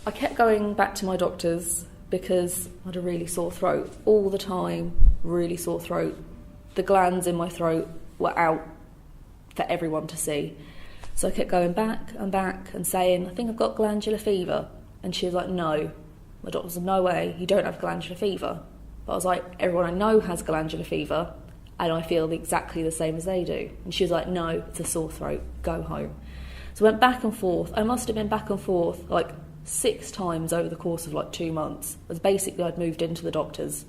I kept going back to my doctors because I had a really sore throat all the time, really sore throat. The glands in my throat were out for everyone to see. So I kept going back and saying, I think I've got glandular fever. And she was like, no. My doctor was like, no way, you don't have glandular fever. But I was like, everyone I know has glandular fever and I feel exactly the same as they do. And she was like, no, it's a sore throat, go home. So I went back and forth. I must have been back and forth like 6 times over the course of like 2 months. As basically I'd moved into the doctors.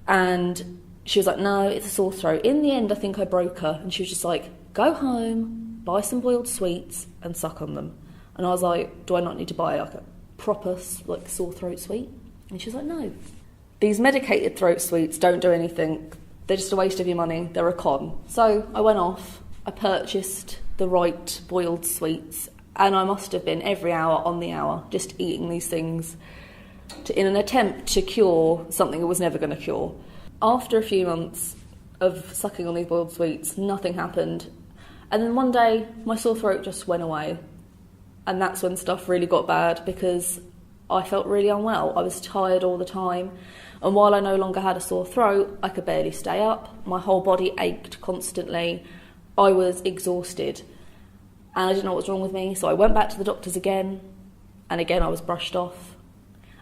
And she was like, no, it's a sore throat. In the end, I think I broke her. And she was just like, go home, buy some boiled sweets and suck on them. And I was like, do I not need to buy like a proper like sore throat sweet? And she was like, no. These medicated throat sweets don't do anything. They're just a waste of your money. They're a con. So I went off. I purchased the right boiled sweets. And I must have been every hour on the hour just eating these things in an attempt to cure something it was never going to cure. After a few months of sucking on these boiled sweets, nothing happened. And then one day, my sore throat just went away. And that's when stuff really got bad because I felt really unwell. I was tired all the time. And while I no longer had a sore throat, I could barely stay up. My whole body ached constantly. I was exhausted. And I didn't know what was wrong with me. So I went back to the doctors again. And again, I was brushed off.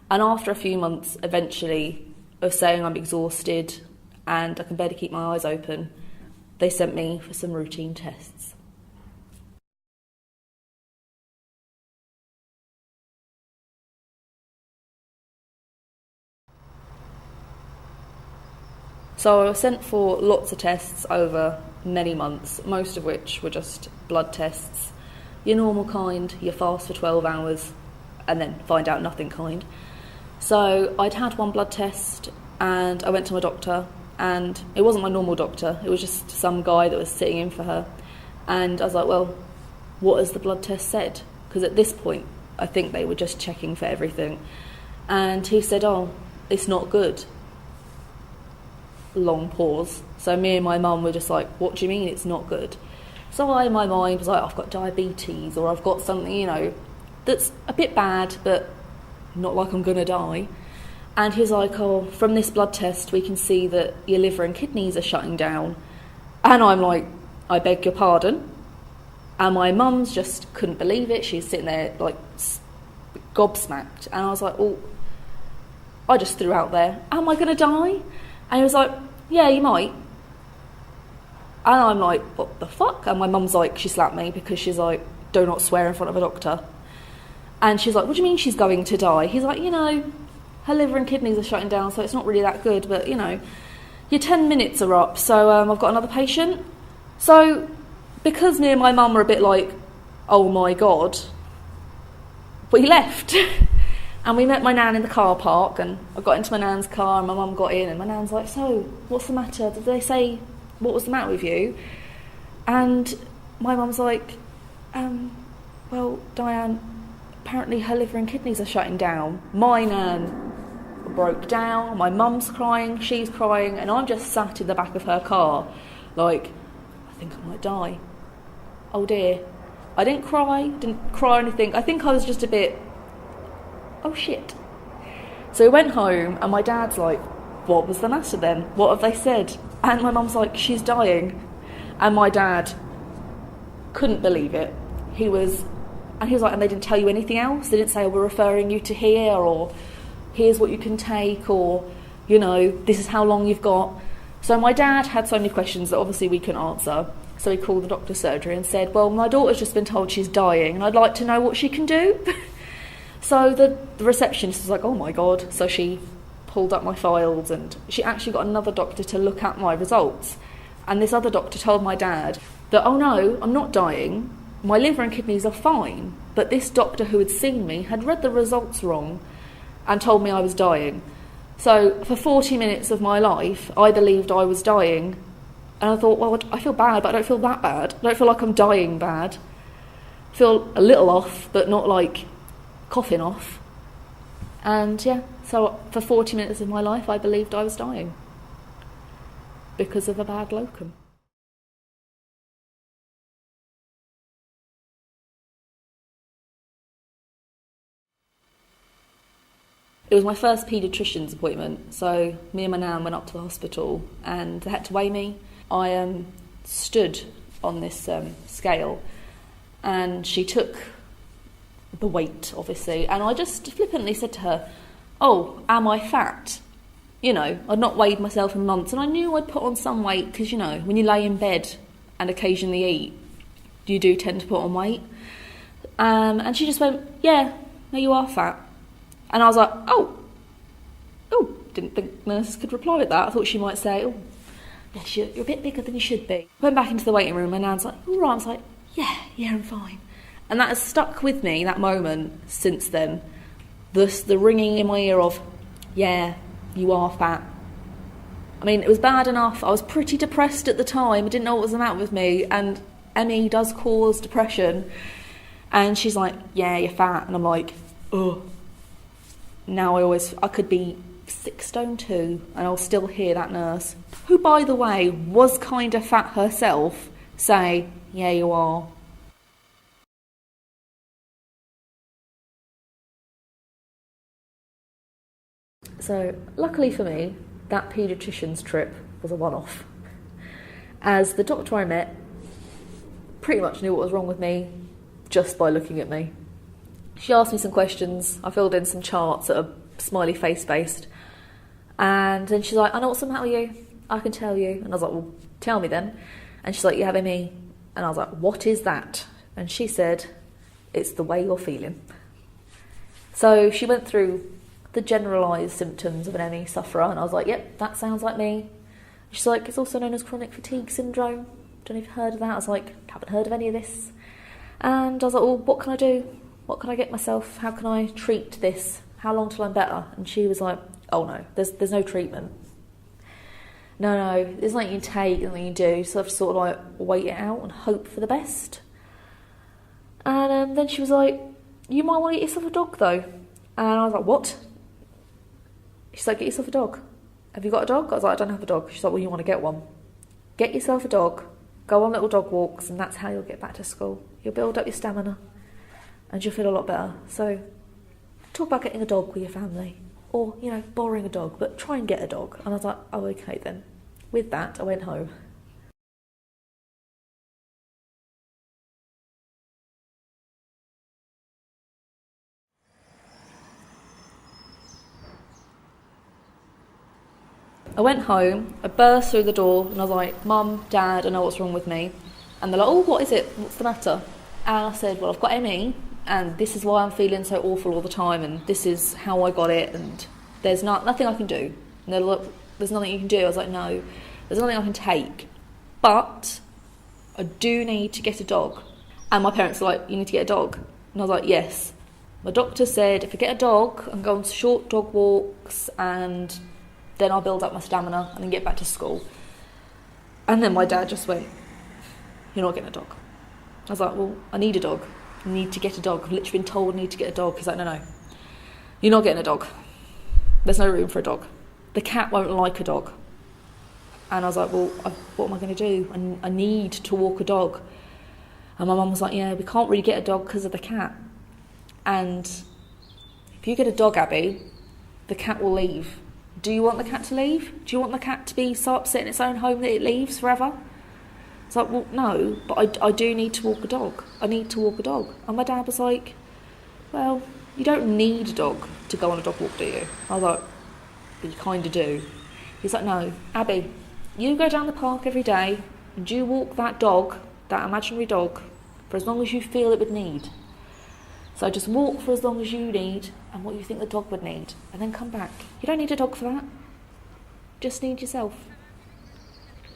And after a few months, eventually, of saying I'm exhausted and I can barely keep my eyes open, they sent me for some routine tests. So I was sent for lots of tests over many months, most of which were just blood tests. Your normal kind, you fast for 12 hours and then find out nothing kind. So I'd had one blood test and I went to my doctor, and it wasn't my normal doctor, it was just some guy that was sitting in for her. And I was like, well, what has the blood test said? Because at this point, I think they were just checking for everything. And he said, oh, it's not good. Long pause. So me and my mum were just like, what do you mean it's not good? So I, in my mind, was like, I've got diabetes, or I've got something, you know, that's a bit bad, but not like I'm going to die. And he's like, oh, from this blood test, we can see that your liver and kidneys are shutting down. And I'm like, I beg your pardon? And my mum's just couldn't believe it. She's sitting there, like, gobsmacked. And I was like, oh, I just threw out there, am I going to die? And he was like, yeah, you might. And I'm like, what the fuck? And my mum's like, she slapped me because she's like, do not swear in front of a doctor. And she's like, what do you mean she's going to die? He's like, you know, her liver and kidneys are shutting down, so it's not really that good, but, you know, your 10 minutes are up, so I've got another patient. So because me and my mum were a bit like, oh my God, we left. And we met my nan in the car park, and I got into my nan's car and my mum got in, and my nan's like, so, what's the matter? Did they say what was the matter with you? And my mum's like, well, Diane, apparently her liver and kidneys are shutting down. My nan broke down, my mum's crying, she's crying, and I'm just sat in the back of her car like, I think I might die. Oh dear. I didn't cry or anything. I think I was just a bit, oh shit. So we went home and my dad's like, what was the matter then? What have they said? And my mum's like, she's dying. And my dad couldn't believe it. He was like, and they didn't tell you anything else? They didn't say, oh, we're referring you to here, or here's what you can take, or, you know, this is how long you've got. So my dad had so many questions that obviously we couldn't answer. So he called the doctor's surgery and said, well, my daughter's just been told she's dying and I'd like to know what she can do. So the receptionist was like, oh my God. So she pulled up my files and she actually got another doctor to look at my results. And this other doctor told my dad that, oh no, I'm not dying. My liver and kidneys are fine. But this doctor who had seen me had read the results wrong and told me I was dying. So for 40 minutes of my life, I believed I was dying. And I thought, well, I feel bad, but I don't feel that bad. I don't feel like I'm dying bad. I feel a little off, but not like coughing off. And yeah, so for 40 minutes of my life, I believed I was dying because of a bad locum. It was my first paediatrician's appointment, so me and my nan went up to the hospital and they had to weigh me. I stood on this scale and she took the weight, obviously, and I just flippantly said to her, "Oh, am I fat?" You know, I'd not weighed myself in months and I knew I'd put on some weight because, you know, when you lay in bed and occasionally eat, you do tend to put on weight. And she just went, "Yeah, no, you are fat." And I was like, oh, didn't think nurses could reply with that. I thought she might say, "Oh, yes, you're a bit bigger than you should be." Went back into the waiting room and Nan's like, "All right." I was like, yeah, I'm fine. And that has stuck with me, that moment, since then. The ringing in my ear of, "Yeah, you are fat." I mean, it was bad enough. I was pretty depressed at the time. I didn't know what was the matter with me. And ME does cause depression. And she's like, "Yeah, you're fat." And I'm like, oh. Now I could be 6'2" and I'll still hear that nurse, who by the way was kind of fat herself, say, "Yeah, you are." So luckily for me, that paediatrician's trip was a one-off, as the doctor I met pretty much knew what was wrong with me just by looking at me. She asked me some questions, I filled in some charts that are smiley face based, and then she's like, "I know what's the matter with you, I can tell you." And I was like, "Well, tell me then." And she's like, "You have ME." And I was like, "What is that?" And she said, "It's the way you're feeling." So she went through the generalised symptoms of an ME sufferer, and I was like, "Yep, that sounds like me." She's like, "It's also known as chronic fatigue syndrome. Don't know if you've heard of that." I was like, "Haven't heard of any of this." And I was like, "Well, what can I do? What can I get myself? How can I treat this? How long till I'm better?" And she was like, "Oh no, there's no treatment. No, there's nothing you can take, nothing you can do. So I have to sort of like wait it out and hope for the best." And then she was like, "You might want to get yourself a dog though." And I was like, "What?" She's like, "Get yourself a dog. Have you got a dog?" I was like, "I don't have a dog." She's like, "Well, you want to get one. Get yourself a dog, go on little dog walks, and that's how you'll get back to school. You'll build up your stamina and you'll feel a lot better. So talk about getting a dog with your family, or, you know, borrowing a dog, but try and get a dog." And I was like, "Oh, okay then." With that, I went home. I went home, I burst through the door, and I was like, "Mum, Dad, I know what's wrong with me." And they're like, "Oh, what is it? What's the matter?" And I said, "Well, I've got ME, and this is why I'm feeling so awful all the time, and this is how I got it, and there's nothing I can do." And they're like, "There's nothing you can do." I was like, "No, there's nothing I can take, but I do need to get a dog." And my parents were like, "You need to get a dog?" And I was like, "Yes. My doctor said if I get a dog and go on short dog walks, and then I'll build up my stamina and then get back to school." And then my dad just went, "You're not getting a dog." I was like, "Well, I need a dog. I need to get a dog. I've literally been told I need to get a dog." He's like, No, you're not getting a dog. There's no room for a dog. The cat won't like a dog." And I was like, "Well, what am I going to do? I need to walk a dog." And my mum was like, "Yeah, we can't really get a dog because of the cat. And if you get a dog, Abbie, the cat will leave. Do you want the cat to leave? Do you want the cat to be so upset in its own home that it leaves forever?" It's like, "Well, no, but I do need to walk a dog. I need to walk a dog." And my dad was like, "Well, you don't need a dog to go on a dog walk, do you?" I was like, "But you kind of do." He's like, "No, Abbie, you go down the park every day and you walk that dog, that imaginary dog, for as long as you feel it would need. So just walk for as long as you need and what you think the dog would need, and then come back. You don't need a dog for that. Just need yourself.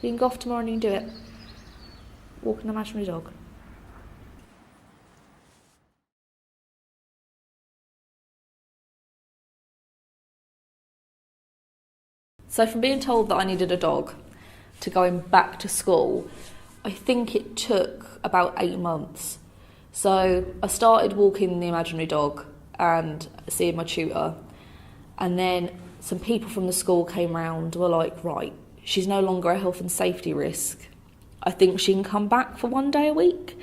You can go off tomorrow and you can do it. Walk an imaginary dog." So from being told that I needed a dog to going back to school, I think it took about 8 months. So I started walking the imaginary dog and seeing my tutor, and then some people from the school came round, were like, "Right, she's no longer a health and safety risk. I think she can come back for 1 day a week."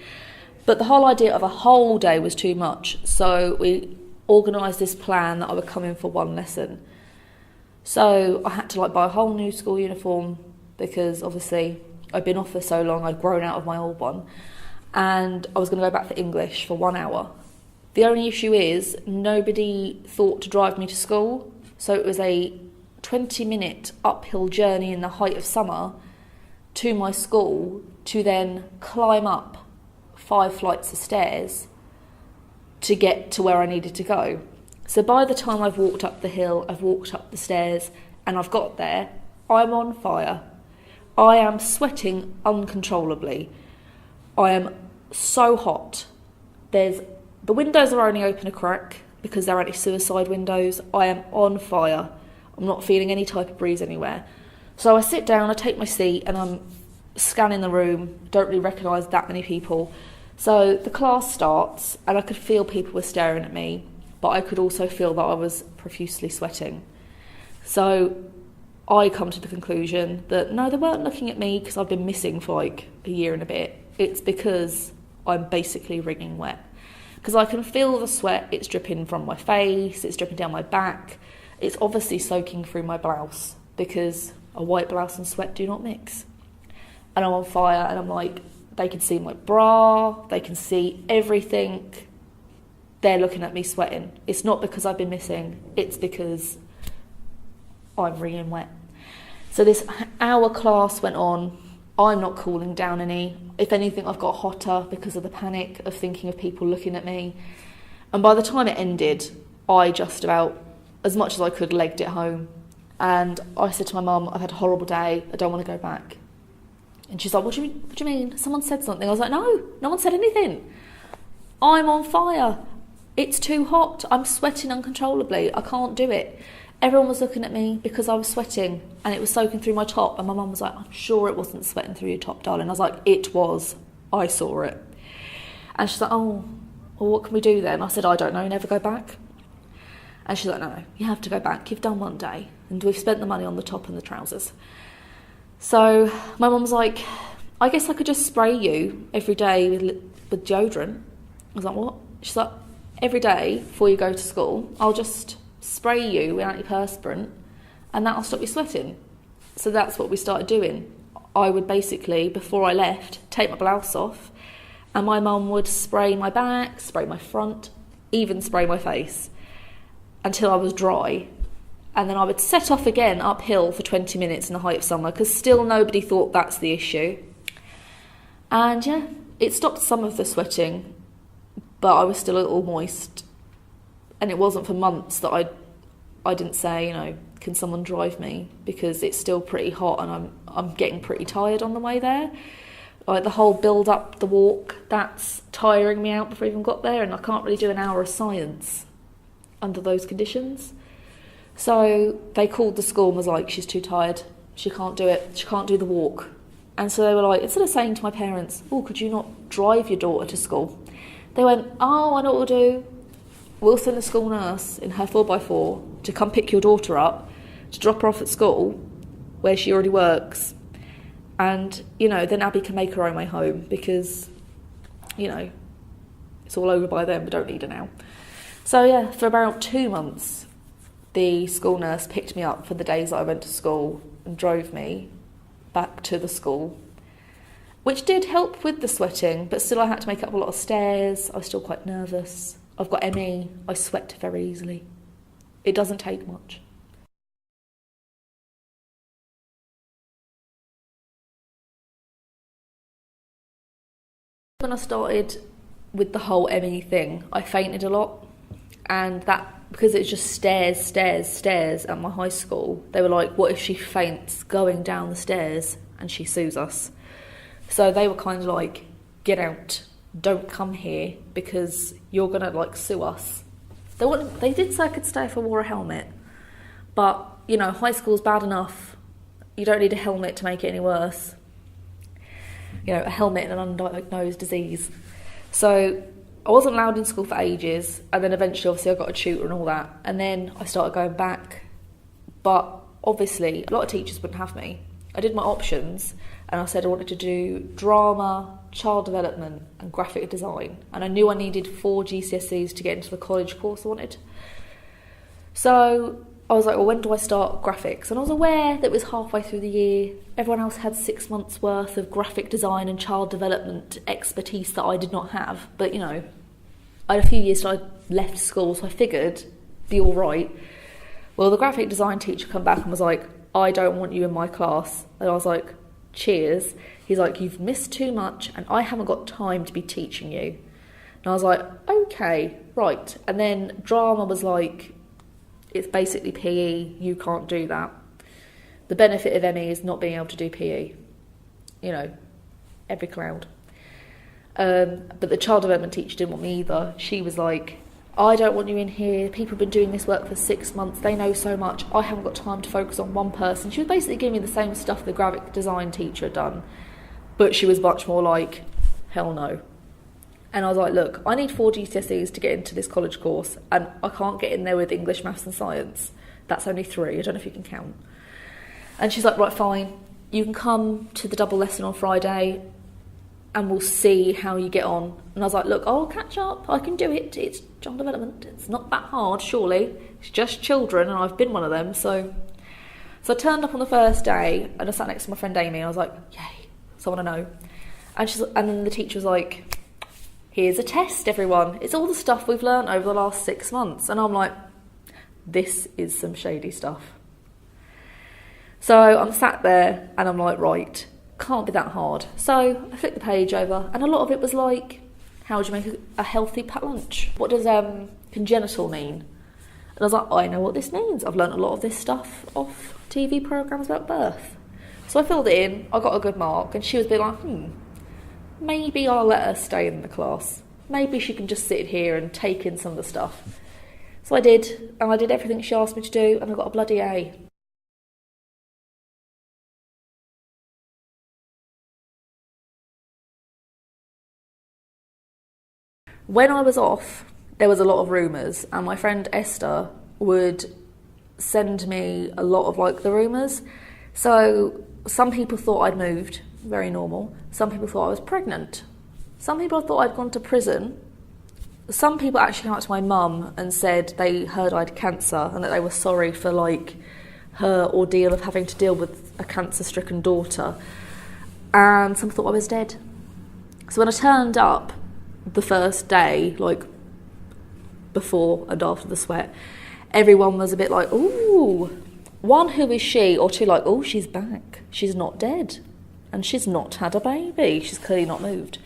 But the whole idea of a whole day was too much, so we organised this plan that I would come in for one lesson. So I had to like buy a whole new school uniform because obviously I'd been off for so long, I'd grown out of my old one, and I was going to go back for English for 1 hour. The only issue is nobody thought to drive me to school, so it was a 20-minute uphill journey in the height of summer to my school to then climb up 5 flights of stairs to get to where I needed to go. So by the time I've walked up the hill, I've walked up the stairs, and I've got there, I'm on fire. I am sweating uncontrollably. I am so hot. The windows are only open a crack because they're anti-suicide windows. I am on fire. I'm not feeling any type of breeze anywhere. So I sit down, I take my seat, and I'm scanning the room. Don't really recognise that many people. So the class starts, and I could feel people were staring at me, but I could also feel that I was profusely sweating. So I come to the conclusion that no, they weren't looking at me because I've been missing for like a year and a bit. It's because I'm basically wringing wet. Because I can feel the sweat, it's dripping from my face, it's dripping down my back. It's obviously soaking through my blouse because a white blouse and sweat do not mix. And I'm on fire, and I'm like, they can see my bra, they can see everything. They're looking at me sweating. It's not because I've been missing, it's because I'm wringing wet. So this hour class went on. I'm not cooling down any. If anything, I've got hotter because of the panic of thinking of people looking at me. And by the time it ended, I just about, as much as I could, legged it home. And I said to my mum, I've had a horrible day, I don't want to go back. And she's like, what do you mean? Someone said something. I was like, no one said anything. I'm on fire. It's too hot. I'm sweating uncontrollably. I can't do it. Everyone was looking at me because I was sweating and it was soaking through my top. And my mum was like, I'm sure it wasn't sweating through your top, darling. I was like, it was. I saw it. And she's like, oh, well, what can we do then? I said, I don't know, never go back. And she's like, no, you have to go back. You've done one day. And we've spent the money on the top and the trousers. So my mum was like, I guess I could just spray you every day with deodorant. I was like, what? She's like, every day before you go to school, I'll just spray you with antiperspirant and that'll stop you sweating. So that's what we started doing. I would basically, before I left, take my blouse off, and my mum would spray my back, spray my front, even spray my face until I was dry. And then I would set off again uphill for 20 minutes in the height of summer because still nobody thought that's the issue. And yeah, it stopped some of the sweating, but I was still a little moist. And it wasn't for months that I didn't say, you know, can someone drive me? Because it's still pretty hot and I'm getting pretty tired on the way there. Like the whole build up, the walk, that's tiring me out before I even got there, and I can't really do an hour of science under those conditions. So they called the school and was like, she's too tired, she can't do it, she can't do the walk. And so they were like, instead of saying to my parents, oh, could you not drive your daughter to school? They went, oh, I know what we'll do. We'll send the school nurse in her 4x4 to come pick your daughter up, to drop her off at school, where she already works. And, you know, then Abbie can make her own way home because, you know, it's all over by then, we don't need her now. So, yeah, for about 2 months, the school nurse picked me up for the days that I went to school and drove me back to the school, which did help with the sweating, but still I had to make up a lot of stairs. I was still quite nervous. I've got ME, I sweat very easily. It doesn't take much. When I started with the whole ME thing, I fainted a lot, and that, because it's just stairs at my high school, they were like, what if she faints going down the stairs and she sues us? So they were kind of like, get out, don't come here because you're gonna like sue us. They did say I could stay if I wore a helmet, but you know, high school's bad enough. You don't need a helmet to make it any worse. You know, a helmet and an undiagnosed disease. So I wasn't allowed in school for ages, and then eventually obviously I got a tutor and all that, and then I started going back. But obviously a lot of teachers wouldn't have me. I did my options, And I said I wanted to do drama, child development and graphic design. And I knew I needed 4 GCSEs to get into the college course I wanted. So I was like, well, when do I start graphics? And I was aware that it was halfway through the year. Everyone else had 6 months worth of graphic design and child development expertise that I did not have. But, you know, I had a few years till I left school, so I figured be all right. Well, the graphic design teacher come back and was like, I don't want you in my class. And I was like, cheers. He's like, you've missed too much and I haven't got time to be teaching you. And I was like, okay, right. And then drama was like, it's basically PE, you can't do that. The benefit of ME is not being able to do PE. You know, every cloud. But the child development teacher didn't want me either. She was like, I don't want you in here. People have been doing this work for 6 months. They know so much. I haven't got time to focus on one person. She was basically giving me the same stuff the graphic design teacher had done. But she was much more like, hell no. And I was like, look, I need 4 GCSEs to get into this college course. And I can't get in there with English, maths and science. That's only 3. I don't know if you can count. And she's like, right, fine. You can come to the double lesson on Friday and we'll see how you get on. And I was like, look, I'll catch up. I can do it. It's child development. It's not that hard, surely. It's just children, and I've been one of them. So I turned up on the first day, and I sat next to my friend Amy, and I was like, yay, someone I know. And then the teacher was like, here's a test, everyone. It's all the stuff we've learnt over the last 6 months. And I'm like, this is some shady stuff. So I'm sat there, and I'm like, right, can't be that hard. So I flipped the page over, and a lot of it was like, how do you make a healthy packed lunch? What does congenital mean? And I was like, I know what this means. I've learnt a lot of this stuff off TV programmes about birth. So I filled it in, I got a good mark, and she was a bit like, maybe I'll let her stay in the class. Maybe she can just sit here and take in some of the stuff. So I did, and I did everything she asked me to do, and I got a bloody A. When I was off, there was a lot of rumours, and my friend Esther would send me a lot of like the rumours. So some people thought I'd moved, very normal. Some people thought I was pregnant. Some people thought I'd gone to prison. Some people actually came up to my mum and said they heard I had cancer and that they were sorry for like her ordeal of having to deal with a cancer-stricken daughter. And some thought I was dead. So when I turned up the first day, like before and after the sweat, everyone was a bit like, ooh, 1, who is she? Or 2, like, oh, she's back. She's not dead. And she's not had a baby. She's clearly not moved.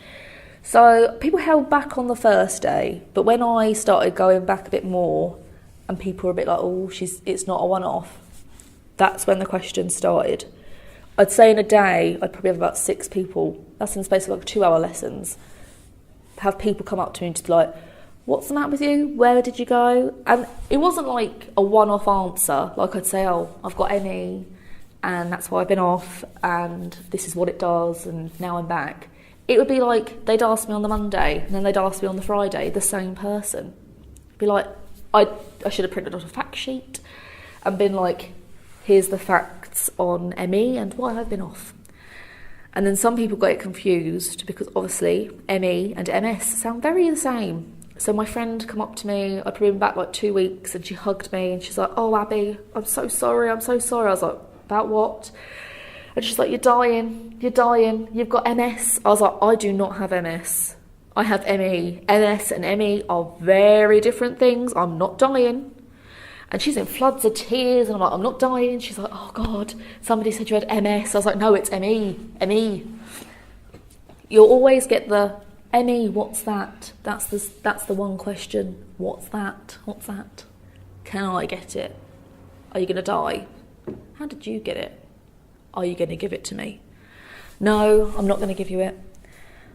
So people held back on the first day, but when I started going back a bit more and people were a bit like, oh, it's not a one-off, that's when the questions started. I'd say in a day, I'd probably have about 6 people, that's in the space of like 2-hour lessons, have people come up to me and just be like, what's the matter with you? Where did you go? And it wasn't like a one-off answer. Like I'd say, oh, I've got ME and that's why I've been off and this is what it does and now I'm back. It would be like they'd ask me on the Monday and then they'd ask me on the Friday, the same person. It'd be like, I should have printed out a fact sheet and been like, here's the facts on ME and why I've been off. And then some people got it confused because obviously ME and MS sound very the same. So my friend come up to me, I'd probably been back like 2 weeks, and she hugged me and she's like, oh, Abbie, I'm so sorry. I was like, about what? And she's like, you're dying, you've got MS. I was like, I do not have MS. I have ME. MS and ME are very different things. I'm not dying. And she's in floods of tears, and I'm like, I'm not dying. She's like, oh God, somebody said you had MS. I was like, no, it's ME. You'll always get the ME, what's that? That's the one question. What's that? Can I get it? Are you going to die? How did you get it? Are you going to give it to me? No, I'm not going to give you it.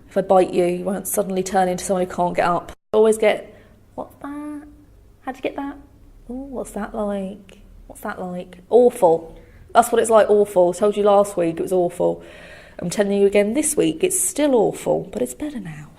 If I bite you, you won't suddenly turn into someone who can't get up. I always get, what's that? How'd you get that? Oh, what's that like? Awful. That's what it's like, awful. I told you last week it was awful. I'm telling you again this week, it's still awful, but it's better now.